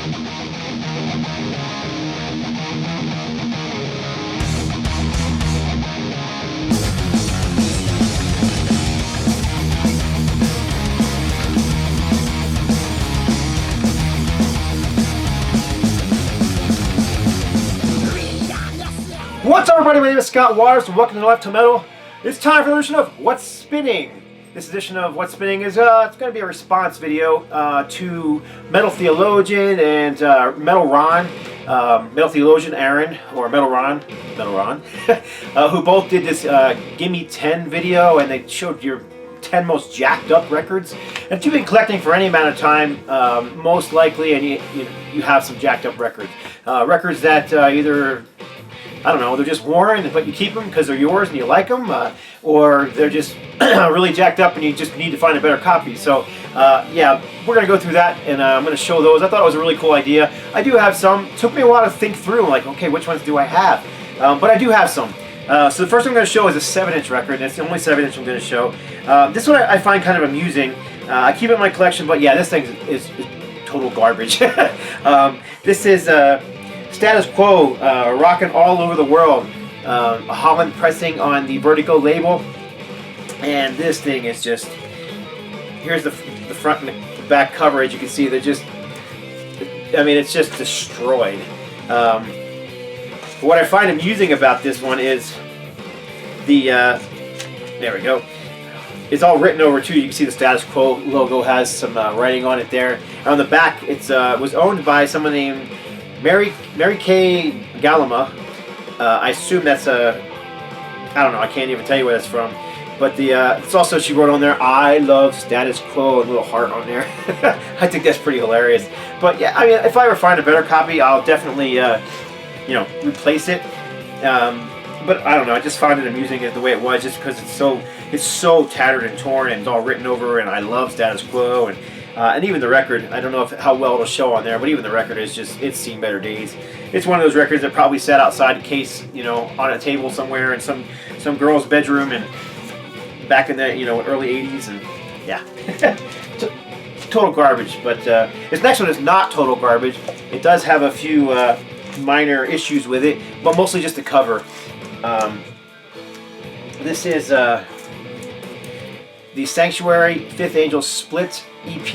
What's up, everybody? My name is Scott Waters, and welcome to nolifetimetal. It's time for the edition of What's Spinning. This edition of What's Spinning is it's going to be a response video to Metal Theologian and Metal Ron, Metal Theologian Aaron, or Metal Ron, who both did this Gimme 10 video, and they showed your 10 most jacked up records. And if you've been collecting for any amount of time, most likely, and you have some jacked up records, records that either, I don't know, they're just worn, but you keep them because they're yours and you like them, or they're just really jacked up and you just need to find a better copy. So, yeah, we're going to go through that, and I'm going to show those. I thought it was a really cool idea. I do have some. It took me a while to think through, like, okay, which ones do I have? But I do have some. So the first one I'm going to show is a 7-inch record, and it's the only 7-inch I'm going to show. This one I find kind of amusing. I keep it in my collection, but yeah, this thing is total garbage. This is Status Quo, rocking all over the world. Holland pressing on the Vertigo label, and this thing is just, here's the front and the back cover. As you can see, they're just, I mean, it's just destroyed. What I find amusing about this one is the, there we go, it's all written over too. You can see the Status Quo logo has some writing on it there. And on the back, it's was owned by someone named Mary Kay Galama. I assume that's a, I don't know, I can't even tell you where that's from. But it's also, she wrote on there, I love Status Quo, and a little heart on there. I think that's pretty hilarious. But yeah, I mean, if I ever find a better copy, I'll definitely, you know, replace it. But I don't know, I just found it amusing the way it was, just because it's so tattered and torn, and it's all written over, and I love Status Quo, and even the record, I don't know how well it'll show on there, but even the record is just, it's seen better days. It's one of those records that probably sat outside in case, you know, on a table somewhere in some girl's bedroom, and back in the, you know, early 80s, and yeah. Total garbage. But this next one is not total garbage. It does have a few minor issues with it, but mostly just the cover. This is the Sanctuary Fifth Angel Split EP.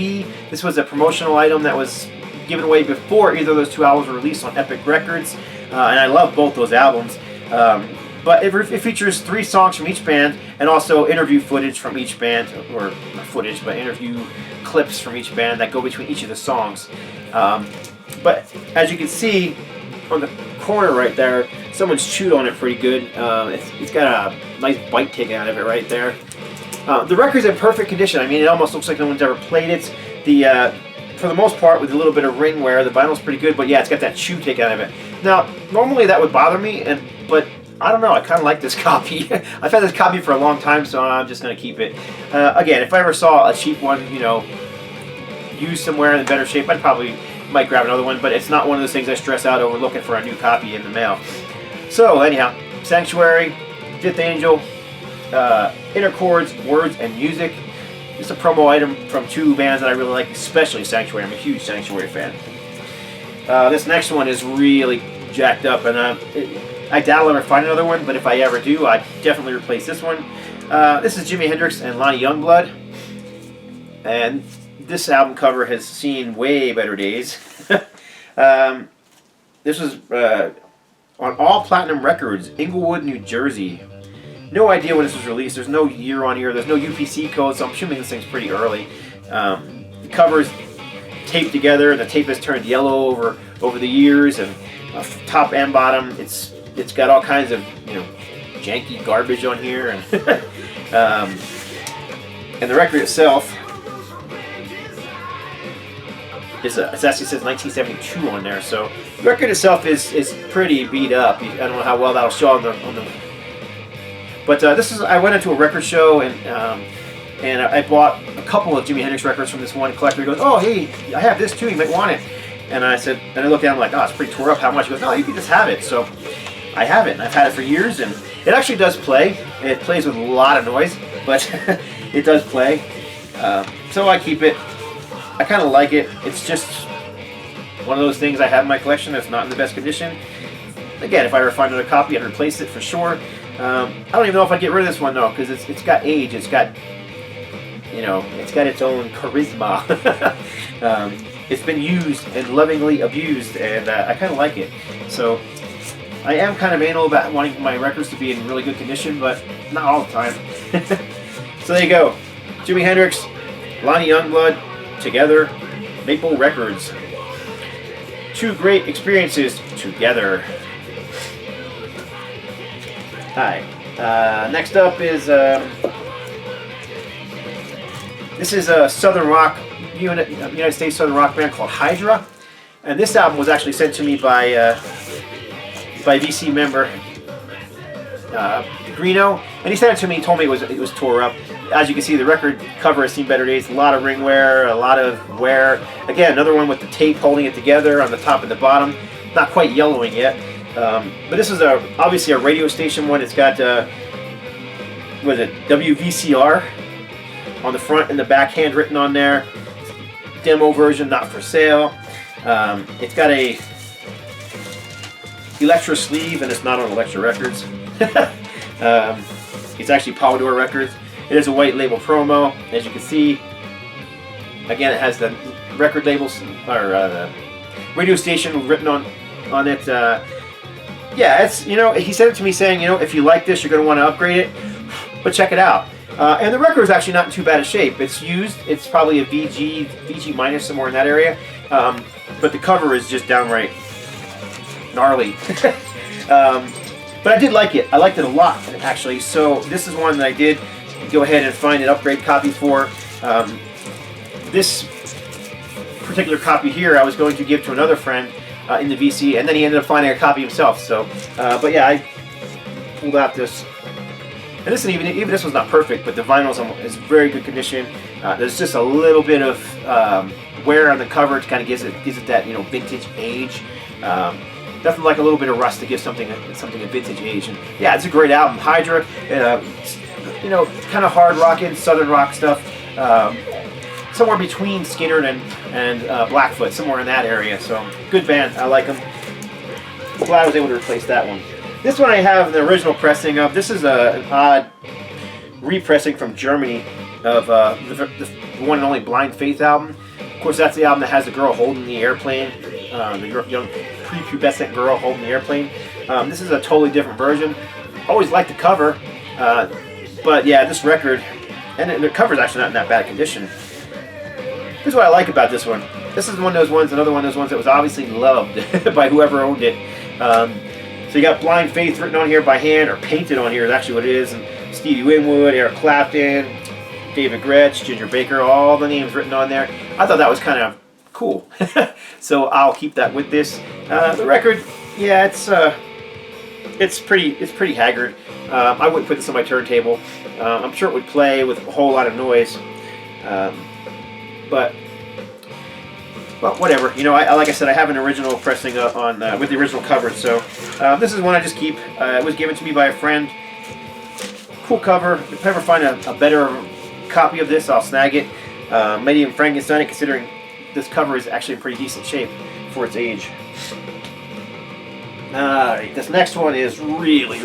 This was a promotional item that was given away before either of those two albums were released on Epic Records, and I love both those albums. But it features 3 songs from each band, and also interview footage from each band, or not footage, but interview clips from each band that go between each of the songs. But as you can see on the corner right there, someone's chewed on it pretty good. It's got a nice bite taken out of it right there. The record's in perfect condition. I mean, it almost looks like no one's ever played it. For the most part, with a little bit of ring wear, the vinyl's pretty good, but yeah, it's got that chew taken out of it. Now, normally that would bother me, but I don't know, I kind of like this copy. I've had this copy for a long time, so I'm just going to keep it. Again, if I ever saw a cheap one, you know, used somewhere in better shape, might grab another one, but it's not one of those things I stress out over looking for a new copy in the mail. So, anyhow, Sanctuary, Fifth Angel, Inner Chords, Words, and Music. It's a promo item from 2 bands that I really like, especially Sanctuary. I'm a huge Sanctuary fan. This next one is really jacked up, and I doubt I'll ever find another one, but if I ever do, I'd definitely replace this one. This is Jimi Hendrix and Lonnie Youngblood, and this album cover has seen way better days. This was on All Platinum Records, Inglewood, New Jersey. No idea when this was released. There's no year on here. There's no UPC code, so I'm assuming this thing's pretty early. The cover's taped together, and the tape has turned yellow over the years, and top and bottom, it's got all kinds of, you know, janky garbage on here, and and the record itself is it actually says 1972 on there, so the record itself is pretty beat up. I don't know how well that'll show on the. But this is, I went into a record show, and I bought a couple of Jimi Hendrix records from this one collector. He goes, "Oh, hey, I have this too. You might want it." And I said, and I looked at him like, "Oh, it's pretty tore up. How much?" He goes, "No, you can just have it." So I have it, and I've had it for years, and it actually does play. It plays with a lot of noise, but it does play. So I keep it. I kind of like it. It's just, one of those things I have in my collection that's not in the best condition. Again, if I ever find another copy, I'd replace it for sure. I don't even know if I'd get rid of this one though, because it's got age. It's got, you know, it's got its own charisma. It's been used and lovingly abused, and I kind of like it. So I am kind of anal about wanting my records to be in really good condition, but not all the time. So there you go. Jimi Hendrix, Lonnie Youngblood, together, Maple Records. Two great experiences together. Hi. Next up is this is a Southern rock United States Southern rock band called Hydra, and this album was actually sent to me by VC member Greeno, and he sent it to me. He told me it was tore up. As you can see, the record cover has seen better days. A lot of ring wear, a lot of wear. Again, another one with the tape holding it together on the top and the bottom. Not quite yellowing yet. But this is obviously a radio station one. It's got what is it, WVCR on the front and the back, handwritten on there. Demo version, not for sale. It's got a Elektra sleeve, and it's not on Elektra Records. It's actually Polydor Records. It is a white label promo, as you can see. Again, it has the record labels or the radio station written on it. Yeah, it's, you know, he sent it to me saying, you know, if you like this, you're going to want to upgrade it, but check it out. And the record is actually not in too bad a shape. It's used. It's probably a VG minus, somewhere in that area. But the cover is just downright gnarly. But I did like it. I liked it a lot, actually. So this is one that I did go ahead and find an upgrade copy for. This particular copy here I was going to give to another friend in the VC, and then he ended up finding a copy himself. So, but yeah, I pulled out this. And listen, even this was not perfect, but the vinyl is very good condition. There's just a little bit of wear on the cover to kind of gives it that, you know, vintage age. Nothing like a little bit of rust to give something a vintage age. And yeah, it's a great album. Hydra, you know, kind of hard rocking, southern rock stuff. Somewhere between Skynyrd and Blackfoot, somewhere in that area. So good band. I like them. Glad I was able to replace that one. This one I have the original pressing of. This is an odd repressing from Germany of the one and only Blind Faith album. Of course, that's the album that has the girl holding the airplane, the young prepubescent girl holding the airplane. This is a totally different version. Always liked the cover, but yeah, this record, and the cover's actually not in that bad condition. Here's what I like about this one. This is one of those ones, another one of those ones that was obviously loved by whoever owned it. So you got Blind Faith written on here by hand, or painted on here is actually what it is. And Stevie Winwood, Eric Clapton, David Gretsch, Ginger Baker, all the names written on there. I thought that was kind of cool. So I'll keep that with this. The record, yeah, it's pretty haggard. I wouldn't put this on my turntable. I'm sure it would play with a whole lot of noise. But well, whatever. You know, like I said, I have an original pressing on with the original cover. So this is one I just keep. It was given to me by a friend. Cool cover. If I ever find a better copy of this, I'll snag it. Might even Frankenstein it, considering this cover is actually in pretty decent shape for its age. Alright, this next one is really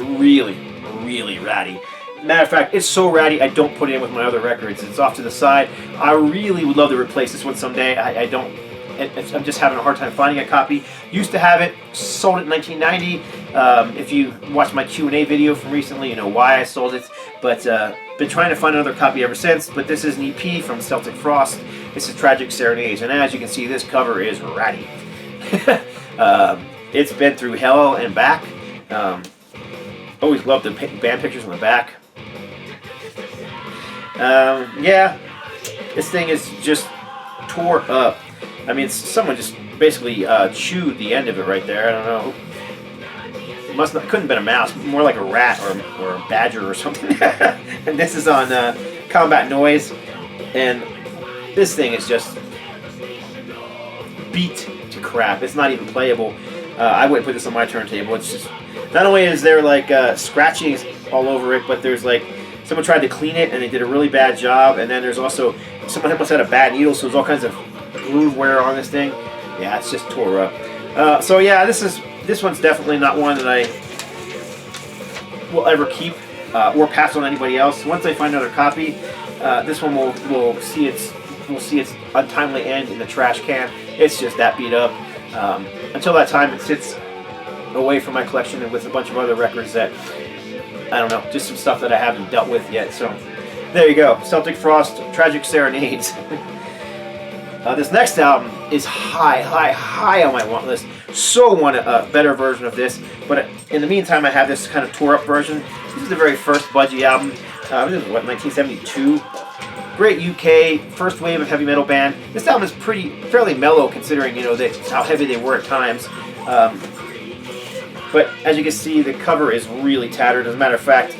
ratty. Matter of fact, it's so ratty I don't put it in with my other records. It's off to the side. I really would love to replace this one someday. I'm just having a hard time finding a copy. Used to have it, sold it in 1990. If you watched my Q&A video from recently, you know why I sold it. But been trying to find another copy ever since. But this is an EP from Celtic Frost. This is Tragic Serenades, and as you can see, this cover is ratty. It's been through hell and back. Always loved the band pictures on the back. Yeah, this thing is just tore up. I mean, someone just basically chewed the end of it right there. I don't know. Couldn't have been a mouse, more like a rat or a badger or something. And this is on Combat Noise, and this thing is just beat to crap. It's not even playable. I wouldn't put this on my turntable. It's just, not only is there like scratching all over it, but there's like someone tried to clean it and they did a really bad job. And then there's also someone must have had a bad needle, so there's all kinds of groove wear on this thing. Yeah, it's just tore up. So yeah, this one's definitely not one that I will ever keep or pass on anybody else. Once I find another copy, this one will see its untimely end in the trash can. It's just that beat up. Until that time, it sits away from my collection and with a bunch of other records that I don't know, just some stuff that I haven't dealt with yet. So there you go, Celtic Frost, Tragic Serenades. This next album is high on my want list. So want a better version of this, but in the meantime, I have this kind of tore up version. This is the very first Budgie album. This is what, 1972. Great UK first wave of heavy metal band. This album is fairly mellow considering how heavy they were at times. But as you can see, the cover is really tattered. As a matter of fact,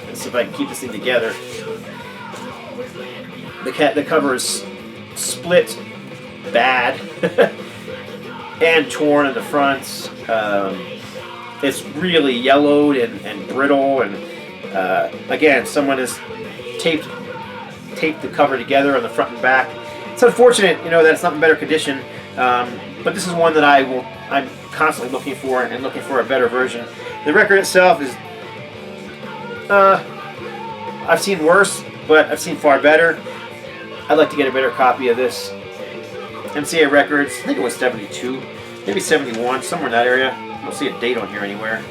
let's see if I can keep this thing together. The cover is split bad and torn in the front. It's really yellowed and brittle, and again, someone has taped the cover together on the front and back. It's unfortunate, that it's not in better condition, but this is one that I'm constantly looking for a better version. The record itself is, I've seen worse, but I've seen far better. I'd like to get a better copy of this. MCA Records, I think it was 72, maybe 71, somewhere in that area. I don't see a date on here anywhere.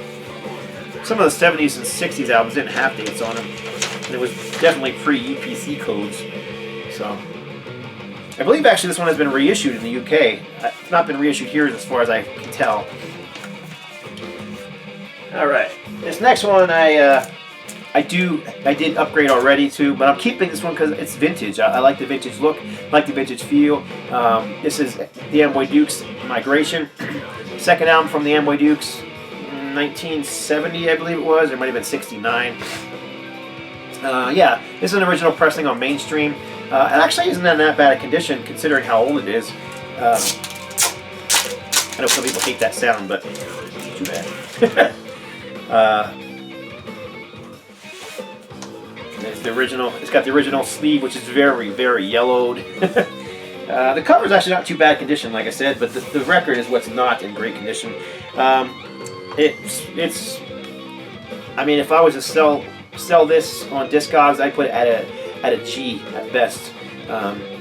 Some of the 70s and 60s albums didn't have dates on them, and it was definitely pre-UPC codes. So I believe actually this one has been reissued in the UK. It's not been reissued here as far as I can tell. Alright, this next one I did upgrade already to, but I'm keeping this one because it's vintage. I like the vintage look, I like the vintage feel. This is the Amboy Dukes Migration. Second album from the Amboy Dukes, 1970 I believe it was, or it might have been 69. Yeah, this is an original pressing on Mainstream. It actually isn't in that bad a condition considering how old it is. I know some people hate that sound, but too bad. There's the original. It's got the original sleeve, which is very, very yellowed. The cover is actually not too bad condition, like I said, but the record is what's not in great condition. It's. I mean, if I was to sell this on Discogs, I'd put it at a G at best.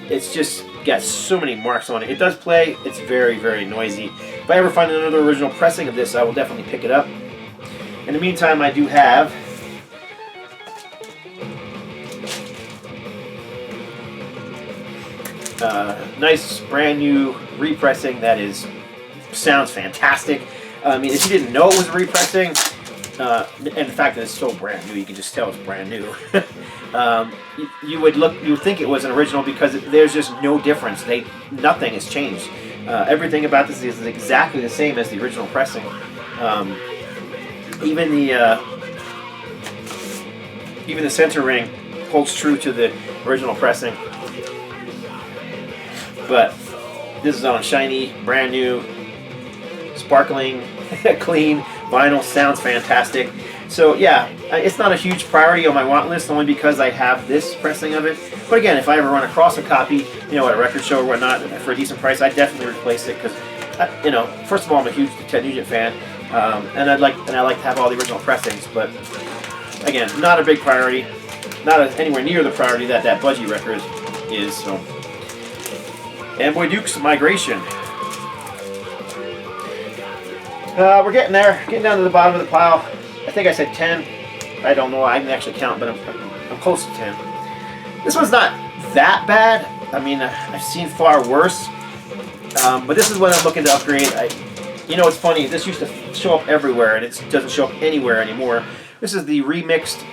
It's just got so many marks on it. It does play. It's very, very noisy. If I ever find another original pressing of this, I will definitely pick it up. In the meantime, I do have nice brand new repressing that sounds fantastic. I mean, if you didn't know it was a repressing, and the fact that it's so brand new, you can just tell it's brand new. You would think it was an original because there's just no difference. Nothing has changed. Everything about this is exactly the same as the original pressing. Even the center ring holds true to the original pressing. But this is on shiny, brand new, sparkling, clean vinyl. Sounds fantastic. So yeah, it's not a huge priority on my want list only because I have this pressing of it. But again, if I ever run across a copy, at a record show or whatnot for a decent price, I'd definitely replace it because, first of all, I'm a huge Ted Nugent fan, and I like to have all the original pressings. But again, not a big priority, not anywhere near the priority that Budgie record is. So. Amboy Dukes Migration. We're getting there, getting down to the bottom of the pile. I think I said 10. I don't know, I didn't actually count, but I'm close to 10. This one's not that bad. I mean, I've seen far worse. But this is what I'm looking to upgrade. It's funny, this used to show up everywhere, and it doesn't show up anywhere anymore. This is the remixed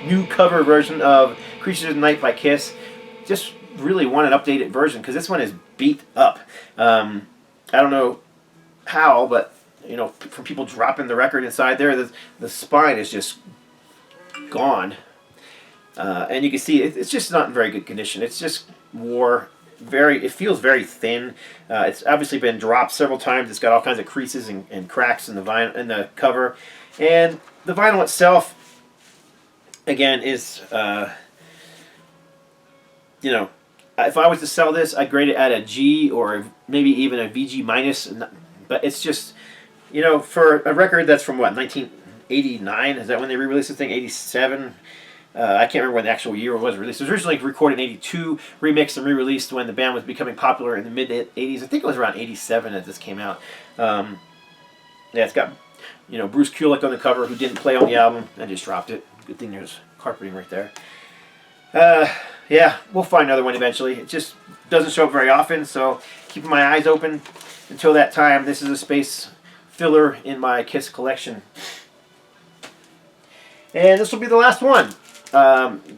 new cover version of Creatures of the Night by Kiss. Just really want an updated version because this one is beat up. I don't know how, but from people dropping the record inside there, the spine is just gone, and you can see it's just not in very good condition. It's just it feels very thin. It's obviously been dropped several times. It's got all kinds of creases and cracks in the vinyl, in the cover, and the vinyl itself again is if I was to sell this, I'd grade it at a G or maybe even a VG minus. But it's just, you know, for a record that's from what, 1989? Is that when they re-released this thing? 87? I can't remember when the actual year it was released. It was originally recorded in 82, remixed and re-released when the band was becoming popular in the mid-80s. I think it was around 87 as this came out. Yeah, it's got, you know, Bruce Kulick on the cover, who didn't play on the album. I just dropped it. Good thing there's carpeting right there. Yeah, we'll find another one eventually. It just doesn't show up very often, so keeping my eyes open until that time. This is a space filler in my Kiss collection. And this will be the last one.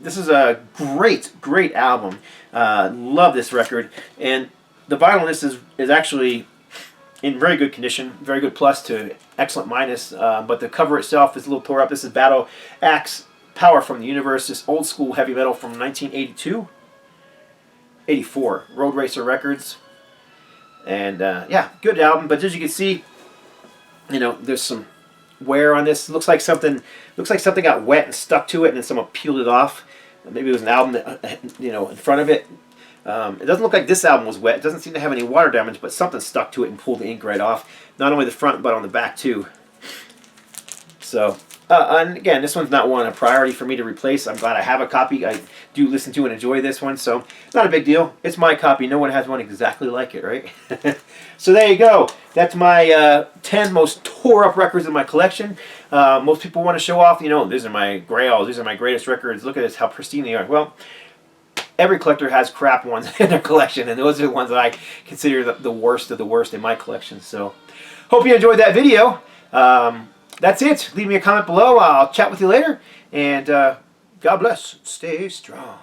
This is a great album. Love this record. And the vinyl on this is actually in very good condition. Very good plus to excellent minus. But the cover itself is a little tore up. This is Battle Axe Power from the Universe. This old school heavy metal from 1982. 84. Road Racer Records. And yeah, good album. But as you can see, you know, there's some wear on this. Looks like something got wet and stuck to it, and then someone peeled it off. Maybe it was an album that, you know, in front of it. It doesn't look like this album was wet. It doesn't seem to have any water damage, but something stuck to it and pulled the ink right off. Not only the front, but on the back too. So, and again, this one's not one a priority for me to replace. I'm glad I have a copy. I do listen to and enjoy this one, so not a big deal. It's my copy. No one has one exactly like it, right? So there you go. That's my 10 most tore up records in my collection. Most people want to show off, you know, these are my grails, these are my greatest records. Look at this, how pristine they are. Well, every collector has crap ones in their collection, and those are the ones that I consider the worst of the worst in my collection. So, hope you enjoyed that video. That's it. Leave me a comment below. I'll chat with you later. And God bless. Stay strong.